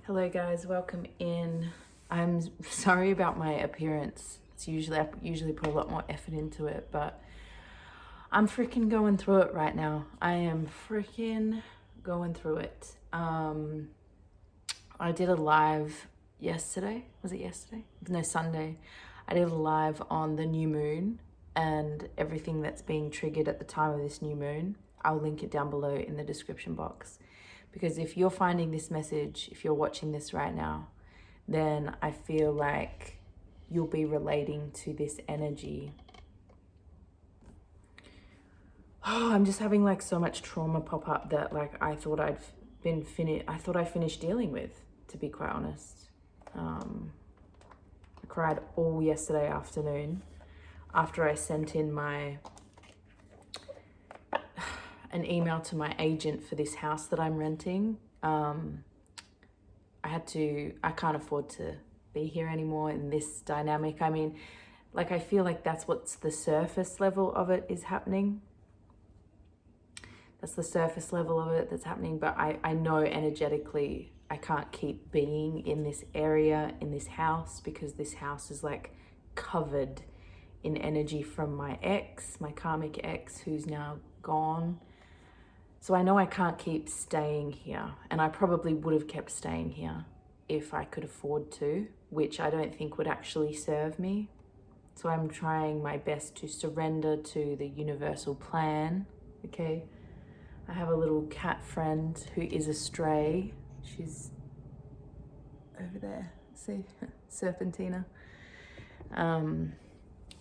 Hello guys, welcome in. I'm sorry about my appearance. I usually put a lot more effort into it, but I'm freaking going through it right now. I am freaking going through it. I did a live yesterday. Was it yesterday? No, Sunday. I did a live on the new moon and everything that's being triggered at the time of this new moon. I'll link it down below in the description box. Because if you're finding this message, if you're watching this right now, then I feel like you'll be relating to this energy. Oh, I'm just having like so much trauma pop up that like I thought I finished dealing with, to be quite honest. I cried all yesterday afternoon after I sent in an email to my agent for this house that I'm renting. I can't afford to be here anymore in this dynamic. I mean, like, I feel like that's what's the surface level of it is happening. That's the surface level of it that's happening. But I know energetically I can't keep being in this area, in this house, because this house is like covered in energy from my ex, my karmic ex, who's now gone. So I know I can't keep staying here, and I probably would have kept staying here if I could afford to, which I don't think would actually serve me. So I'm trying my best to surrender to the universal plan, okay? I have a little cat friend who is a stray. She's over there, see, Serpentina.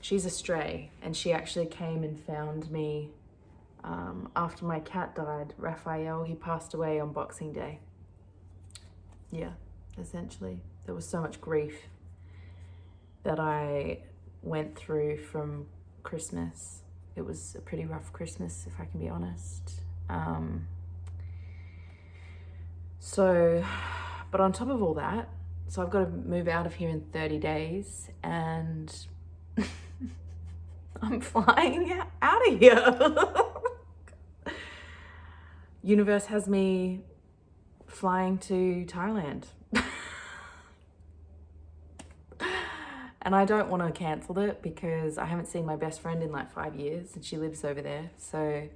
She's a stray, and she actually came and found me after my cat died. Raphael, he passed away on Boxing Day. Yeah, essentially. There was so much grief that I went through from Christmas. It was a pretty rough Christmas, if I can be honest. But on top of all that, so I've got to move out of here in 30 days, and I'm flying out of here. Universe has me flying to Thailand. And I don't want to cancel it because I haven't seen my best friend in like 5 years and she lives over there. So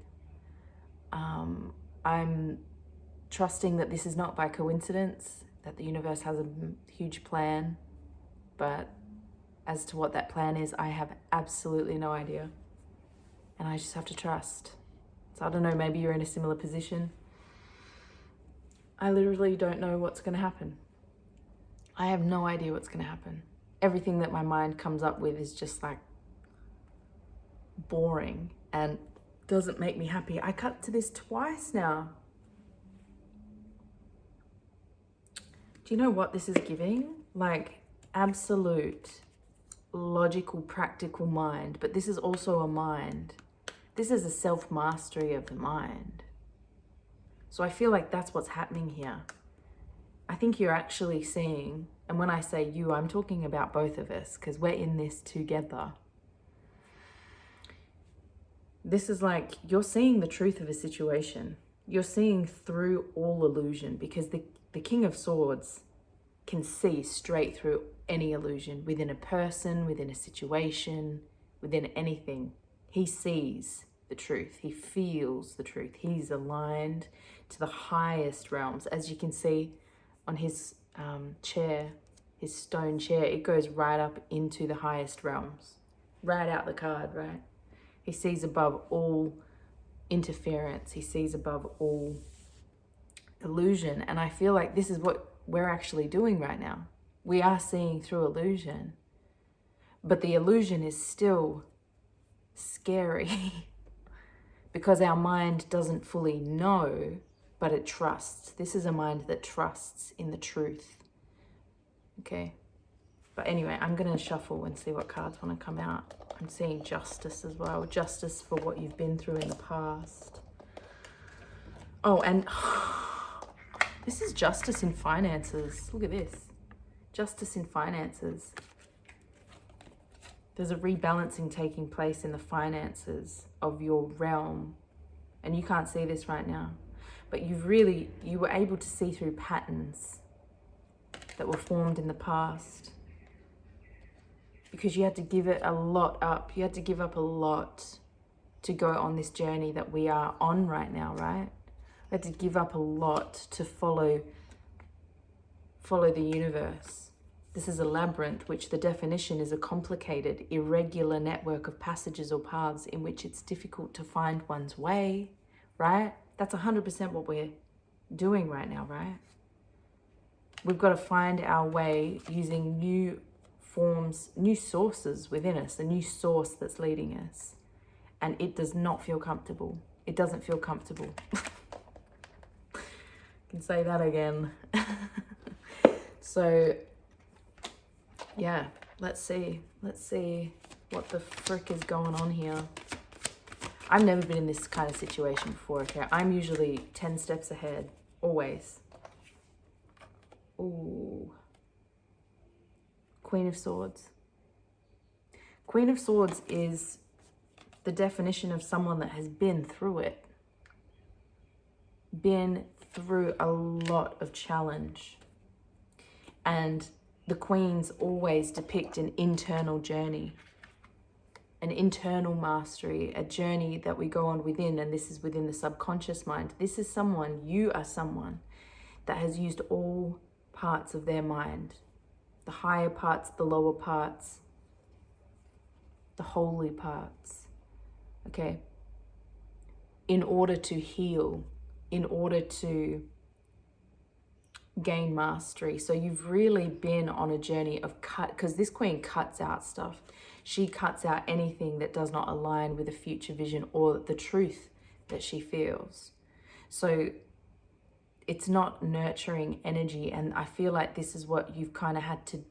I'm trusting that this is not by coincidence, that the universe has a huge plan. But as to what that plan is, I have absolutely no idea. And I just have to trust. So I don't know, maybe you're in a similar position. I literally don't know what's going to happen. I have no idea what's going to happen. Everything that my mind comes up with is just like boring and doesn't make me happy. I cut to this twice now. Do you know what this is giving? Like absolute logical, practical mind, but this is also a mind. This is a self-mastery of the mind. So I feel like that's what's happening here. I think you're actually seeing, and when I say you, I'm talking about both of us because we're in this together. This is like you're seeing the truth of a situation. You're seeing through all illusion because the King of Swords can see straight through any illusion within a person, within a situation, within anything. He sees the truth. He feels the truth. He's aligned to the highest realms. As you can see on his chair, his stone chair, it goes right up into the highest realms. Right out the card, right? He sees above all interference. He sees above all illusion. And I feel like this is what we're actually doing right now. We are seeing through illusion. But the illusion is still scary because our mind doesn't fully know, but it trusts. This is a mind that trusts in the truth. Okay. But anyway, I'm going to shuffle and see what cards want to come out. I'm seeing justice as well. Justice for what you've been through in the past. Oh, and this is justice in finances. Look at this. Justice in finances. There's a rebalancing taking place in the finances of your realm. And you can't see this right now. But you were able to see through patterns that were formed in the past. Because you had to give it a lot up. You had to give up a lot to go on this journey that we are on right now, right? We had to give up a lot to follow the universe. This is a labyrinth, which the definition is a complicated, irregular network of passages or paths in which it's difficult to find one's way, right? That's 100% what we're doing right now, right? We've got to find our way using new forms, new sources within us, a new source that's leading us. And it does not feel comfortable. It doesn't feel comfortable. I can say that again. So, yeah, let's see what the frick is going on here. I've never been in this kind of situation before, okay? I'm usually 10 steps ahead, always. Ooh. Queen of Swords. Queen of Swords is the definition of someone that has been through it. Been through a lot of challenge. And the queens always depict an internal journey, an internal mastery, a journey that we go on within, and this is within the subconscious mind. This is someone, you are someone that has used all parts of their mind, the higher parts, the lower parts, the holy parts, okay, in order to heal, in order to gain mastery. So you've really been on a journey of because this queen cuts out stuff. She cuts out anything that does not align with a future vision or the truth that she feels. So it's not nurturing energy, and I feel like this is what you've kind of had to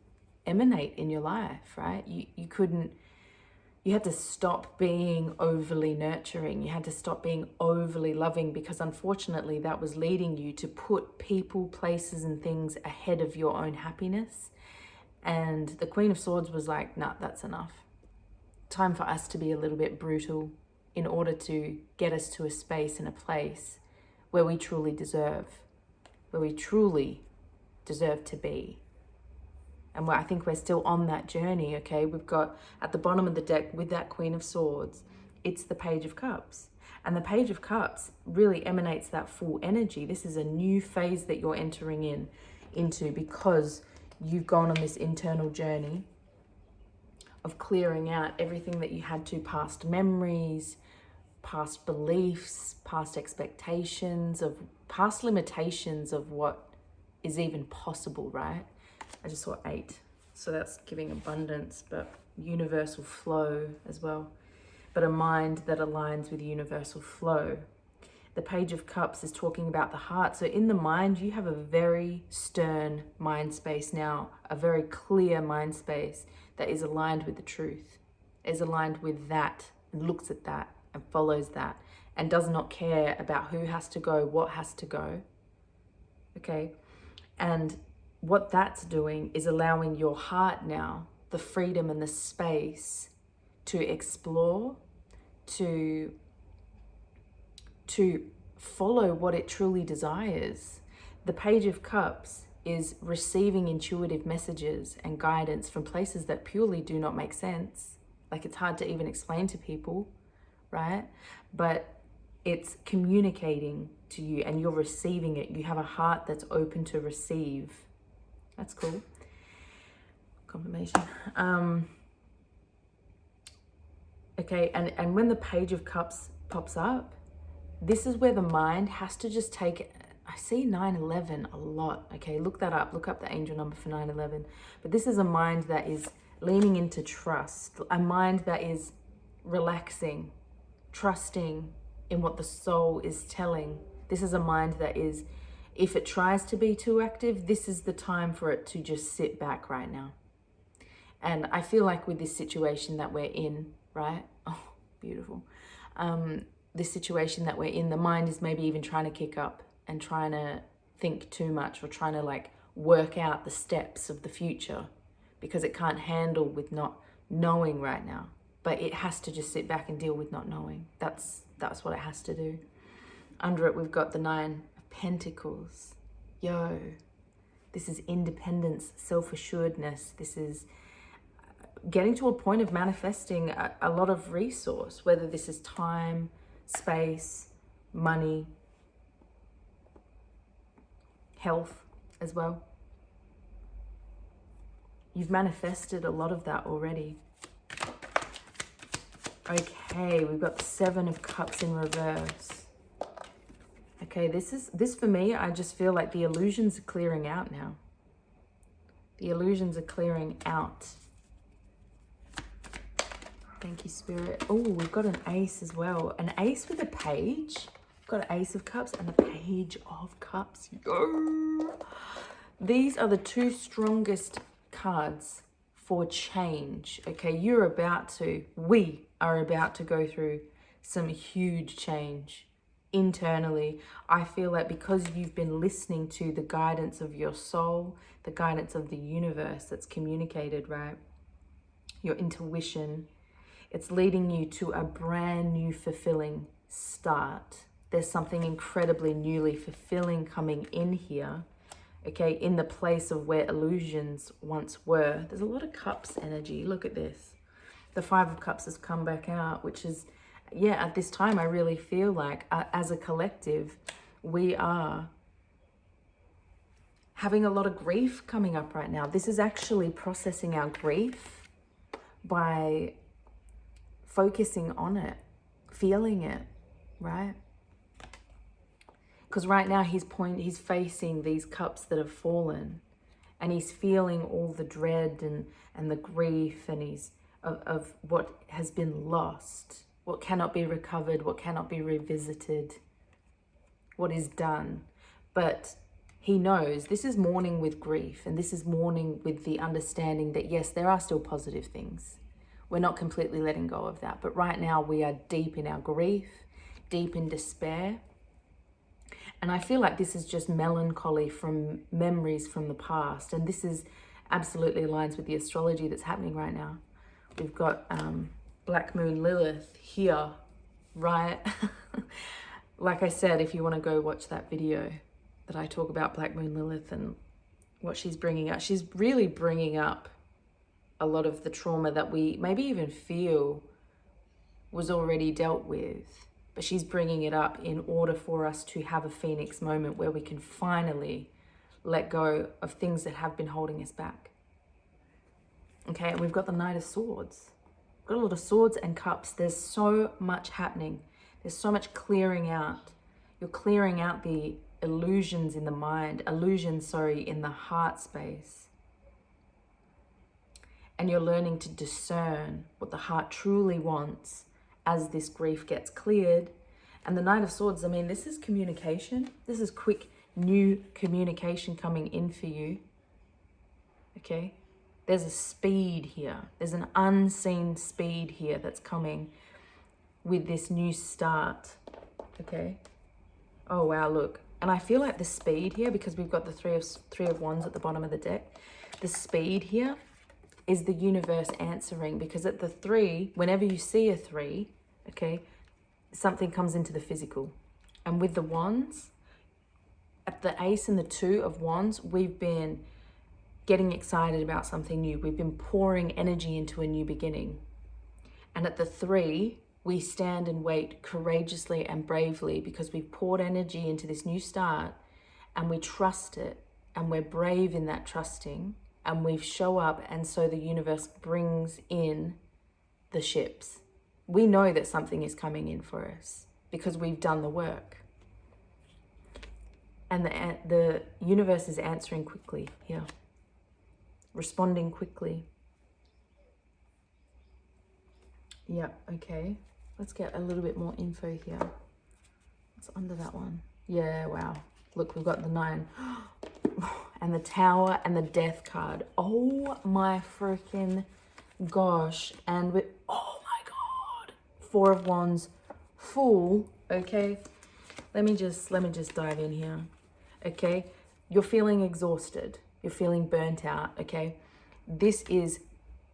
emanate in your life, right? You had to stop being overly nurturing. You had to stop being overly loving, because unfortunately that was leading you to put people, places and things ahead of your own happiness. And the Queen of Swords was like, nah, that's enough. Time for us to be a little bit brutal in order to get us to a space and a place where we truly deserve to be. And I think we're still on that journey, okay? We've got at the bottom of the deck with that Queen of Swords, it's the Page of Cups. And the Page of Cups really emanates that full energy. This is a new phase that you're entering into because you've gone on this internal journey of clearing out everything that you had to, past memories, past beliefs, past expectations, of past limitations of what is even possible, right? I just saw 8, so that's giving abundance, but universal flow as well. But a mind that aligns with universal flow. The Page of Cups is talking about the heart. So in the mind, you have a very stern mind space now, a very clear mind space that is aligned with the truth, is aligned with that, and looks at that and follows that, and does not care about who has to go, what has to go, okay? And what that's doing is allowing your heart now the freedom and the space to explore, to follow what it truly desires. The Page of Cups is receiving intuitive messages and guidance from places that purely do not make sense. Like, it's hard to even explain to people, right? But it's communicating to you and you're receiving it. You have a heart that's open to receive. That's cool. Confirmation. Okay, and when the Page of Cups pops up, this is where the mind has to just take, I see 911 a lot, okay? Look that up. Look up the angel number for 911. But this is a mind that is leaning into trust, a mind that is relaxing, trusting in what the soul is telling. This is a mind that is, if it tries to be too active, this is the time for it to just sit back right now. And I feel like with this situation that we're in, right? Oh, beautiful. This situation that we're in, the mind is maybe even trying to kick up and trying to think too much, or trying to like work out the steps of the future because it can't handle with not knowing right now. But it has to just sit back and deal with not knowing. That's what it has to do. Under it, we've got the 9 of Pentacles. Yo, This is independence, self-assuredness. This is getting to a point of manifesting a lot of resource, whether this is time, space, money, health as well. You've manifested a lot of that already. Okay, we've got the 7 of Cups in reverse. Okay, this for me, I just feel like the illusions are clearing out now. The illusions are clearing out. Thank you, Spirit. Oh, we've got an ace as well. An ace with a page. We've got an Ace of Cups and a Page of Cups. Yo! These are the 2 strongest cards for change. Okay, we are about to go through some huge change internally. I feel like because you've been listening to the guidance of your soul, the guidance of the universe that's communicated, right? Your intuition, it's leading you to a brand new fulfilling start. There's something incredibly newly fulfilling coming in here, okay, in the place of where illusions once were. There's a lot of Cups energy. Look at this. The 5 of Cups has come back out, which is, yeah, at this time, I really feel like as a collective, we are having a lot of grief coming up right now. This is actually processing our grief by focusing on it, feeling it, right? Because right now he's facing these cups that have fallen, and he's feeling all the dread and the grief, and he's of what has been lost, what cannot be recovered, what cannot be revisited, what is done. But he knows this is mourning with grief, and this is mourning with the understanding that yes, there are still positive things. We're not completely letting go of that. But right now we are deep in our grief, deep in despair. And I feel like this is just melancholy from memories from the past. And this is absolutely aligns with the astrology that's happening right now. We've got Black Moon Lilith here, right? Like I said, if you want to go watch that video that I talk about Black Moon Lilith and what she's bringing up, she's really bringing up a lot of the trauma that we maybe even feel was already dealt with. But she's bringing it up in order for us to have a phoenix moment where we can finally let go of things that have been holding us back. Okay, and we've got the Knight of Swords. We've got a lot of swords and cups. There's so much happening. There's so much clearing out. You're clearing out the illusions in the mind, in the heart space. And you're learning to discern what the heart truly wants as this grief gets cleared. And the Knight of Swords, I mean, this is communication. This is quick, new communication coming in for you. Okay? There's a speed here. There's an unseen speed here that's coming with this new start. Okay? Oh, wow, look. And I feel like the speed here, because we've got the three of Wands at the bottom of the deck, the speed here is the universe answering, because at the 3, whenever you see a 3, okay, something comes into the physical. And with the Wands, at the Ace and the 2 of Wands, we've been getting excited about something new. We've been pouring energy into a new beginning. And at the 3, we stand and wait courageously and bravely because we've poured energy into this new start, and we trust it, and we're brave in that trusting, and we show up, and so the universe brings in the ships. We know that something is coming in for us because we've done the work. And the universe is answering quickly here, responding quickly. Yeah, okay. Let's get a little bit more info here. What's under that one? Yeah, wow. Look, we've got the 9 and the Tower and the Death card. Oh my freaking gosh. And with, oh my God, 4 of Wands, Fool. Okay, let me just dive in here. Okay, you're feeling exhausted. You're feeling burnt out. Okay, this is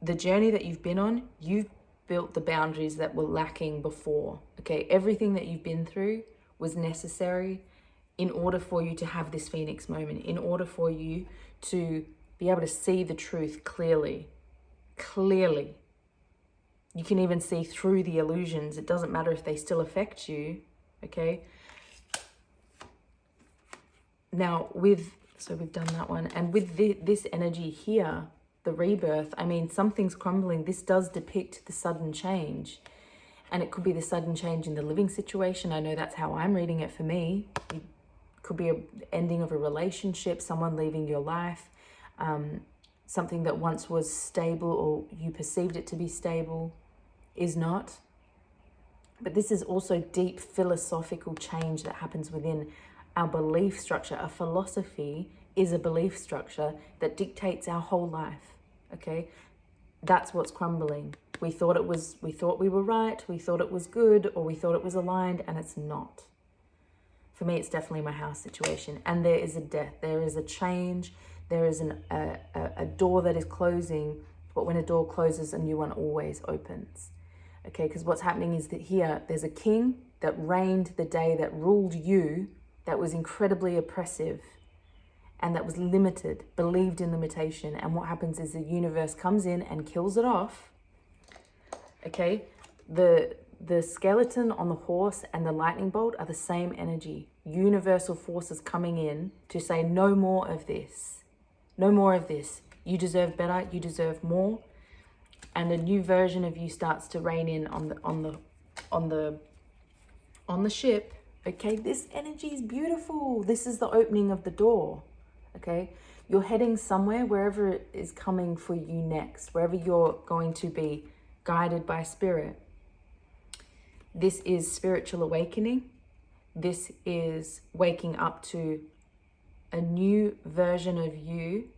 the journey that you've been on. You've built the boundaries that were lacking before. Okay, everything that you've been through was necessary in order for you to have this Phoenix moment, in order for you to be able to see the truth clearly. Clearly. You can even see through the illusions. It doesn't matter if they still affect you, okay? Now, so we've done that one. And with this energy here, the rebirth, I mean, something's crumbling. This does depict the sudden change. And it could be the sudden change in the living situation. I know that's how I'm reading it for me. It could be an ending of a relationship, someone leaving your life, something that once was stable or you perceived it to be stable is not. But this is also deep philosophical change that happens within our belief structure. A philosophy is a belief structure that dictates our whole life, okay? That's what's crumbling. We thought we were right, we thought it was good, or we thought it was aligned, and it's not. For me, it's definitely my house situation. And there is a death, there is a change, there is a door that is closing, but when a door closes, a new one always opens. Okay, because what's happening is that here, there's a king that reigned the day that ruled you, that was incredibly oppressive, and that was limited, believed in limitation. And what happens is the universe comes in and kills it off. Okay, the skeleton on the horse and the lightning bolt are the same energy. Universal forces coming in to say no more of this. No more of this. You deserve better, you deserve more. And a new version of you starts to reign in on the ship. Okay, this energy is beautiful. This is the opening of the door. Okay, you're heading somewhere, wherever it is coming for you next, wherever you're going to be guided by spirit. This is spiritual awakening. This is waking up to a new version of you.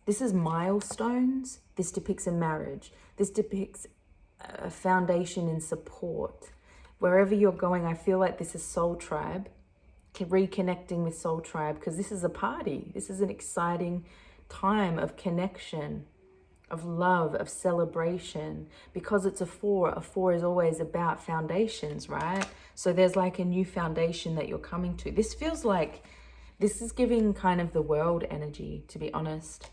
This is milestones. This depicts a marriage. This depicts a foundation in support. Wherever you're going, I feel like this is Soul Tribe, reconnecting with Soul Tribe, because this is a party. This is an exciting time of connection, of love, of celebration. Because it's a four is always about foundations, right? So there's like a new foundation that you're coming to. This feels like, this is giving kind of the world energy, to be honest.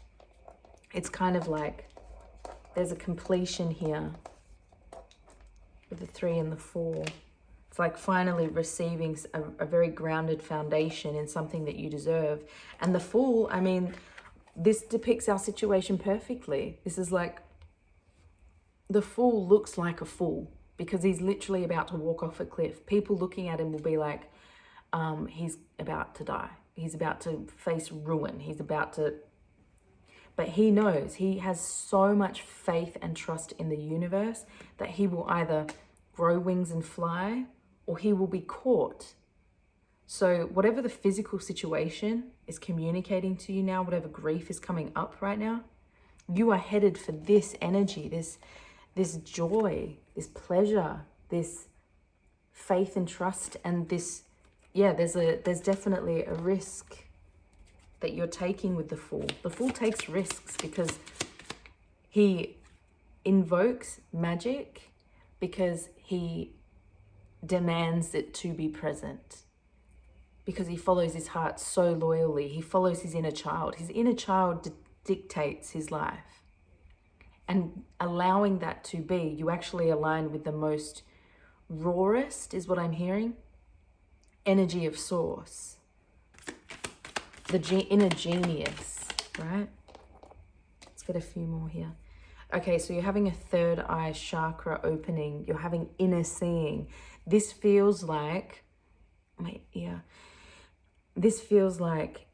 It's kind of like there's a completion here with the 3 and the 4. It's like finally receiving a very grounded foundation in something that you deserve. And the Fool, I mean, this depicts our situation perfectly. This is like, the Fool looks like a fool because he's literally about to walk off a cliff. People looking at him will be like, he's about to die. He's about to face ruin. He's about to... But he knows, he has so much faith and trust in the universe that he will either grow wings and fly, or he will be caught. So whatever the physical situation is communicating to you now, whatever grief is coming up right now, you are headed for this energy, this joy, this pleasure, this faith and trust, and this, yeah, there's definitely a risk that you're taking with the Fool. The Fool takes risks because he invokes magic, because he demands it to be present, because he follows his heart so loyally. He follows his inner child. His inner child dictates his life. And allowing that to be, you actually align with the most rawest, is what I'm hearing, energy of source. The inner genius, right? Let's get a few more here. Okay, so you're having a third eye chakra opening. You're having inner seeing. This feels like, my ear. This feels like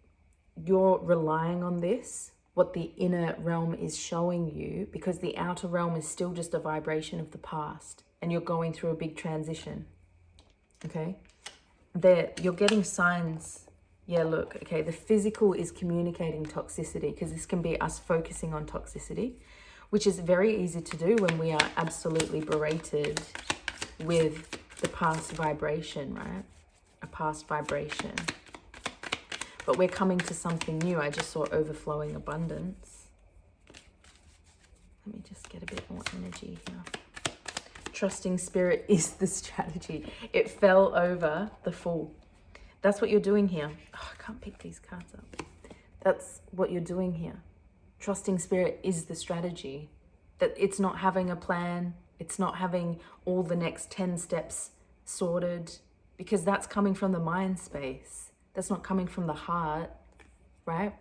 you're relying on this, what the inner realm is showing you, because the outer realm is still just a vibration of the past, and you're going through a big transition. Okay? You're getting signs. Yeah, look, okay, the physical is communicating toxicity, because this can be us focusing on toxicity, which is very easy to do when we are absolutely berated with the past vibration, right? A past vibration. But we're coming to something new. I just saw overflowing abundance. Let me just get a bit more energy here. Trusting spirit is the strategy. It fell over the Fool. That's what you're doing here. Oh, I can't pick these cards up. That's what you're doing here. Trusting spirit is the strategy. That it's not having a plan. It's not having all the next 10 steps sorted, because that's coming from the mind space. That's not coming from the heart, right?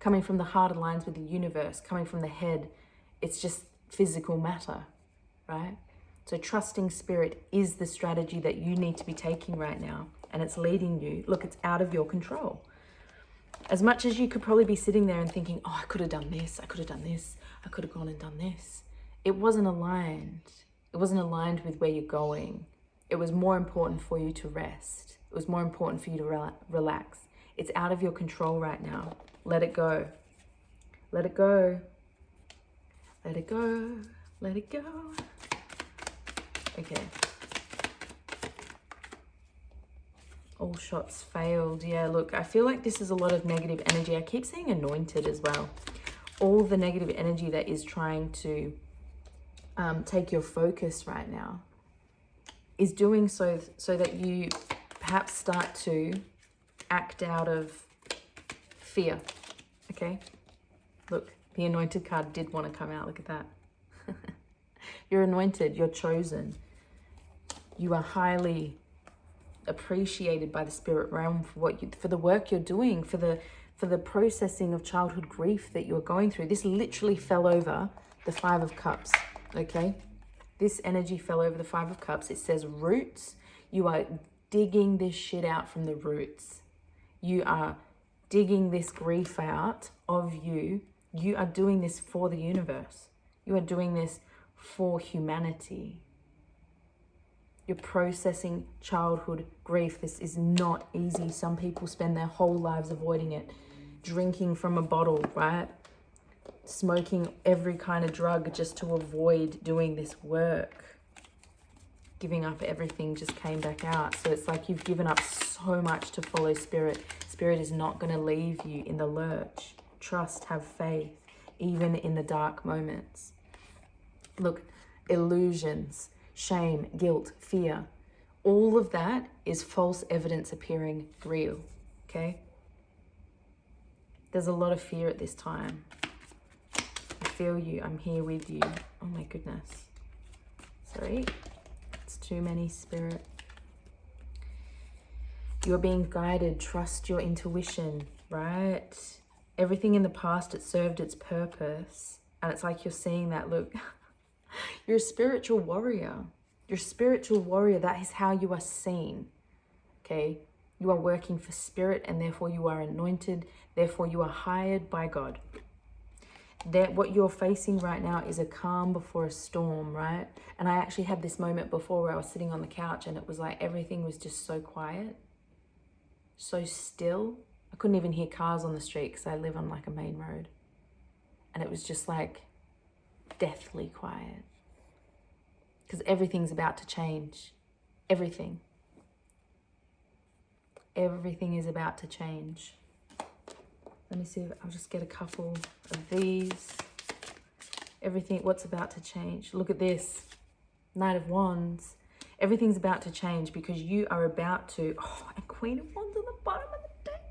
Coming from the heart aligns with the universe. Coming from the head, it's just physical matter, right? So trusting spirit is the strategy that you need to be taking right now. And it's leading you. Look, it's out of your control. As much as you could probably be sitting there and thinking, oh, I could have done this, I could have done this, I could have gone and done this. It wasn't aligned. It wasn't aligned with where you're going. It was more important for you to rest. It was more important for you to relax. It's out of your control right now. Let it go. Let it go. Let it go. Let it go. Okay. All shots failed. Yeah, look, I feel like this is a lot of negative energy. I keep saying anointed as well. All the negative energy that is trying to take your focus right now is doing so that you perhaps start to act out of fear. Okay? Look, the anointed card did want to come out. Look at that. You're anointed. You're chosen. You are highly appreciated by the spirit realm for the work you're doing, for the processing of childhood grief that you're going through. This literally fell over the 5 of Cups, okay? This energy fell over the 5 of Cups. It says roots. You are digging this shit out from the roots. You are digging this grief out of you. You are doing this for the universe. You are doing this for humanity. You're processing childhood grief. This is not easy. Some people spend their whole lives avoiding it. Drinking from a bottle, right? Smoking every kind of drug just to avoid doing this work. Giving up everything just came back out. So it's like you've given up so much to follow spirit. Spirit is not going to leave you in the lurch. Trust, have faith, even in the dark moments. Look, illusions, shame, guilt, fear, all of that is false evidence appearing real, okay? There's a lot of fear at this time. I feel you. I'm here with you. Oh my goodness. Sorry. It's too many, spirit. You're being guided. Trust your intuition, right? Everything in the past, it served its purpose. And it's like you're seeing that, look, you're a spiritual warrior. You're a spiritual warrior. That is how you are seen, okay? You are working for spirit, and therefore you are anointed. Therefore you are hired by God. That what you're facing right now is a calm before a storm, right? And I actually had this moment before where I was sitting on the couch and it was like everything was just so quiet, so still. I couldn't even hear cars on the street because I live on like a main road. And it was just like deathly quiet. Because everything's about to change. Everything. Everything is about to change. Let me see if I'll just get a couple of these. Everything, what's about to change? Look at this. Knight of Wands. Everything's about to change because you are about to... Oh, and Queen of Wands on the bottom of the deck.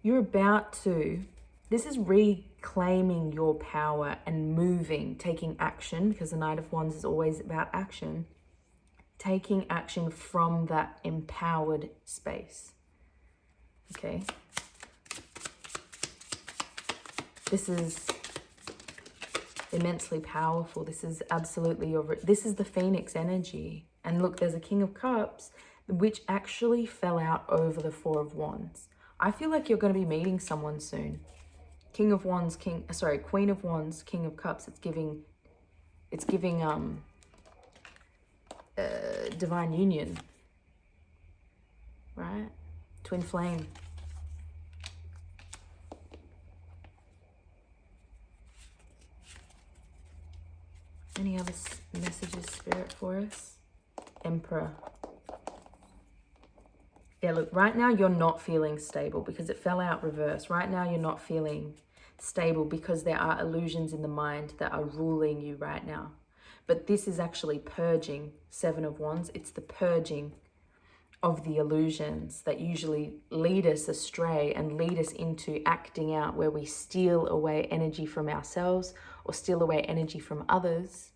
You're about to... This is reclaiming your power and moving, taking action, because the Knight of Wands is always about action. Taking action from that empowered space. Okay. This is immensely powerful. This is absolutely this is the Phoenix energy. And look, there's a King of Cups, which actually fell out over the 4 of Wands. I feel like you're going to be meeting someone soon. Queen of Wands, King of Cups. It's giving divine union, right? Twin flame. Any other messages, spirit, for us? Emperor. Yeah, look, right now you're not feeling stable because it fell out reverse. Right now you're not feeling stable because there are illusions in the mind that are ruling you right now. But this is actually purging. 7 of Wands. It's the purging of the illusions that usually lead us astray and lead us into acting out where we steal away energy from ourselves or steal away energy from others.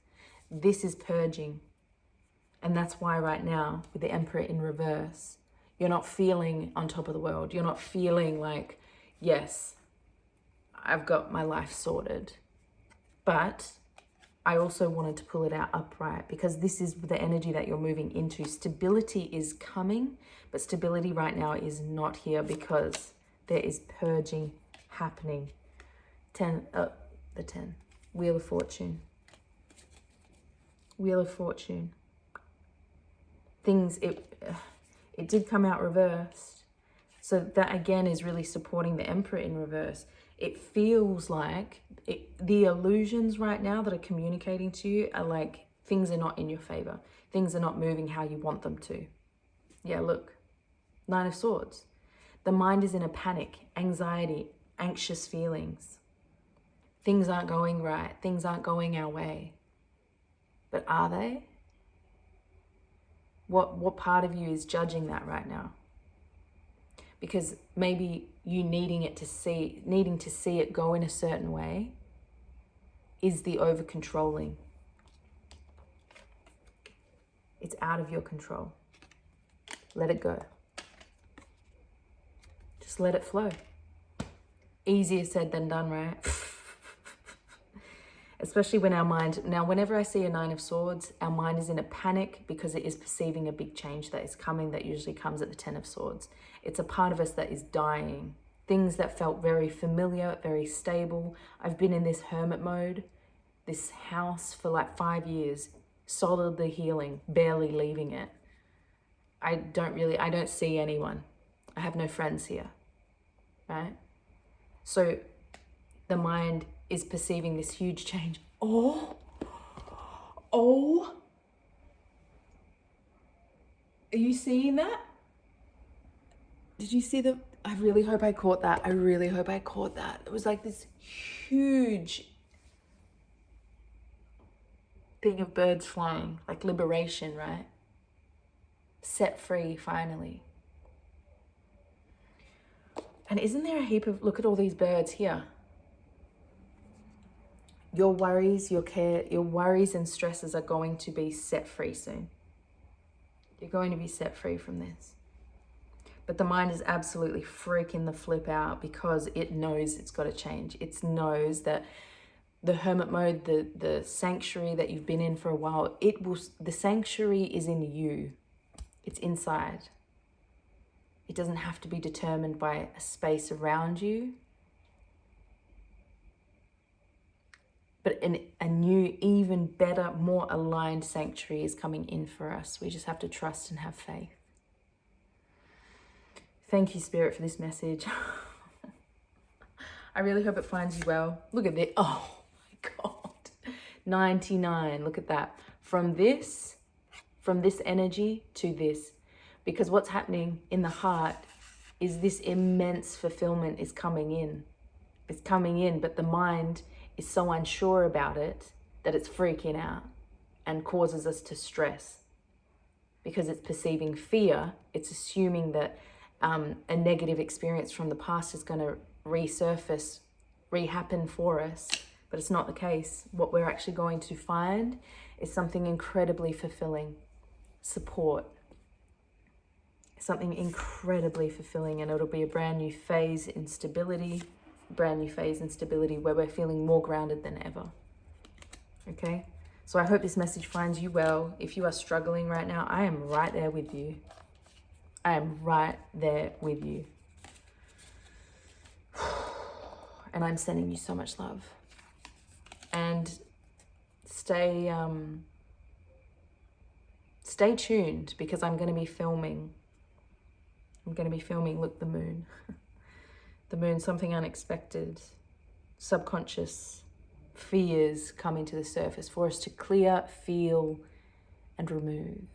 This is purging. And that's why right now, with the Emperor in reverse, you're not feeling on top of the world. You're not feeling like, yes, I've got my life sorted. But I also wanted to pull it out upright because this is the energy that you're moving into. Stability is coming, but stability right now is not here because there is purging happening. The 10. Wheel of Fortune. Wheel of Fortune. Things, it did come out reversed. So that again is really supporting the Emperor in reverse. It feels like the illusions right now that are communicating to you are like things are not in your favor. Things are not moving how you want them to. Yeah, look. 9 of Swords. The mind is in a panic, anxiety, anxious feelings. Things aren't going right. Things aren't going our way. But are they? What part of you is judging that right now? Because maybe you needing to see it go in a certain way is the over-controlling. It's out of your control. Let it go. Just let it flow. Easier said than done, right? Especially when our mind, now whenever I see a 9 of Swords, our mind is in a panic because it is perceiving a big change that is coming, that usually comes at the 10 of Swords. It's a part of us that is dying. Things that felt very familiar, very stable. I've been in this hermit mode, this house for like 5 years, solidly healing, barely leaving it. I don't see anyone. I have no friends here, right? So the mind is perceiving this huge change. Oh, are you seeing that? Did you see I really hope I caught that. It was like this huge thing of birds flying, like liberation, right? Set free, finally. And isn't there a heap of, look at all these birds here. Your worries, your worries and stresses are going to be set free soon. You're going to be set free from this. But the mind is absolutely freaking the flip out because it knows it's got to change. It knows that the hermit mode, the sanctuary that you've been in for a while, the sanctuary is in you. It's inside. It doesn't have to be determined by a space around you. But a new, even better, more aligned sanctuary is coming in for us. We just have to trust and have faith. Thank you, Spirit, for this message. I really hope it finds you well. Look at this. Oh my God. 99. Look at that. From this energy to this. Because what's happening in the heart is this immense fulfillment is coming in. It's coming in, but the mind is so unsure about it that it's freaking out and causes us to stress because it's perceiving fear. It's assuming that a negative experience from the past is going to resurface, rehappen for us, but it's not the case. What we're actually going to find is something incredibly fulfilling, support, something incredibly fulfilling, and it'll be a brand new phase in stability, where we're feeling more grounded than ever. Okay? So I hope this message finds you well. If you are struggling right now, I am right there with you. I am right there with you. And I'm sending you so much love. And stay tuned because I'm going to be filming. Look, the moon. The moon, something unexpected, subconscious fears coming to the surface for us to clear, feel, and remove.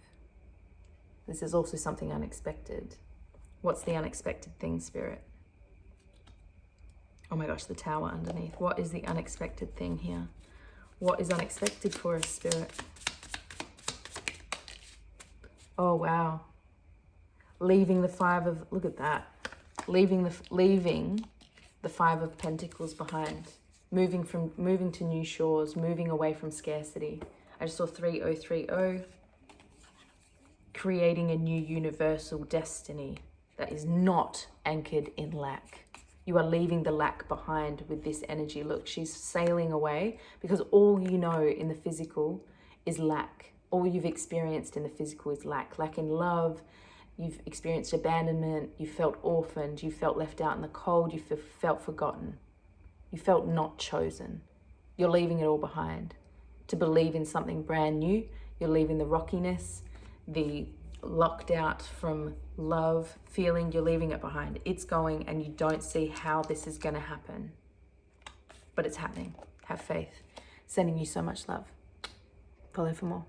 This is also something unexpected. What's the unexpected thing, Spirit? Oh my gosh, the tower underneath. What is the unexpected thing here? What is unexpected for us, Spirit? Oh, wow. Leaving the Five of, look at that. Leaving the Five of Pentacles behind. Moving to new shores, moving away from scarcity. I just saw 3030. Creating a new universal destiny that is not anchored in lack. You are leaving the lack behind with this energy. Look, she's sailing away because all you know in the physical is lack. All you've experienced in the physical is lack. Lack in love. You've experienced abandonment. You felt orphaned. You felt left out in the cold. You felt forgotten. You felt not chosen. You're leaving it all behind to believe in something brand new. You're leaving the rockiness, the locked out from love feeling. You're leaving it behind. It's going, and you don't see how this is going to happen, but it's happening. Have faith. Sending you so much love. Follow for more.